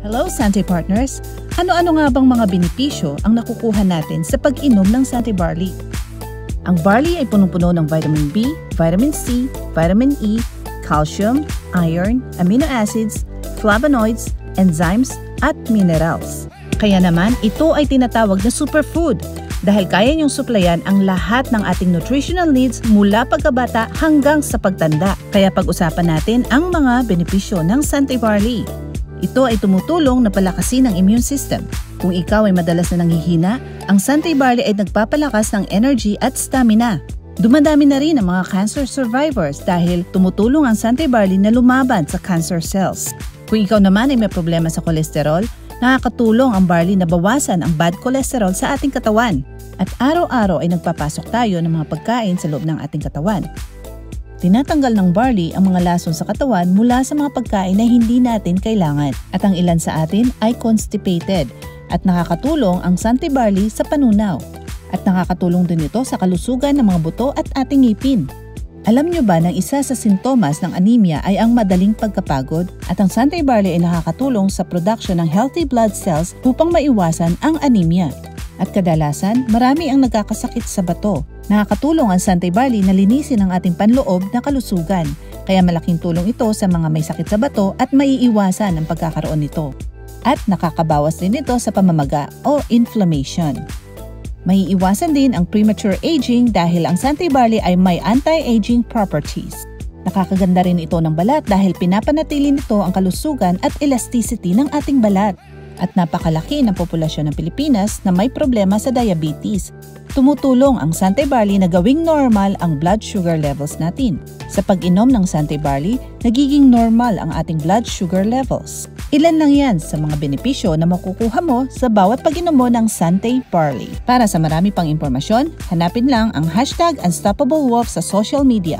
Hello Sante Partners! Ano-ano nga bang mga benepisyo ang nakukuha natin sa pag-inom ng Sante Barley? Ang barley ay punong-puno ng vitamin B, vitamin C, vitamin E, calcium, iron, amino acids, flavonoids, enzymes, at minerals. Kaya naman, ito ay tinatawag na superfood dahil kaya niyong suplayan ang lahat ng ating nutritional needs mula pagkabata hanggang sa pagtanda. Kaya pag-usapan natin ang mga benepisyo ng Sante Barley. Ito ay tumutulong na palakasin ang immune system. Kung ikaw ay madalas na nanghihina, ang Sante Barley ay nagpapalakas ng energy at stamina. Dumadami na rin ang mga cancer survivors dahil tumutulong ang Sante Barley na lumaban sa cancer cells. Kung ikaw naman ay may problema sa kolesterol, nakakatulong ang barley na bawasan ang bad cholesterol sa ating katawan. At araw-araw ay nagpapasok tayo ng mga pagkain sa loob ng ating katawan. Tinatanggal ng barley ang mga lason sa katawan mula sa mga pagkain na hindi natin kailangan. At ang ilan sa atin ay constipated at nakakatulong ang Sante Barley sa panunaw. At nakakatulong din ito sa kalusugan ng mga buto at ating ngipin. Alam nyo ba na isa sa sintomas ng anemia ay ang madaling pagkapagod? At ang Sante Barley ay nakakatulong sa production ng healthy blood cells upang maiwasan ang anemia. At kadalasan, marami ang nagkakasakit sa bato. Nakakatulong ang Sante Barley na linisin ang ating panloob na kalusugan. Kaya malaking tulong ito sa mga may sakit sa bato at maiiwasan ang pagkakaroon nito. At nakakabawas din ito sa pamamaga o inflammation. Maiiwasan din ang premature aging dahil ang Sante Barley ay may anti-aging properties. Nakakaganda rin ito ng balat dahil pinapanatili nito ang kalusugan at elasticity ng ating balat. At napakalaki ng populasyon ng Pilipinas na may problema sa diabetes. Tumutulong ang Sante Barley na gawing normal ang blood sugar levels natin. Sa pag-inom ng Sante Barley, nagiging normal ang ating blood sugar levels. Ilan lang yan sa mga benepisyo na makukuha mo sa bawat pag-inom mo ng Sante Barley. Para sa marami pang impormasyon, hanapin lang ang #UnstoppableWolf sa social media.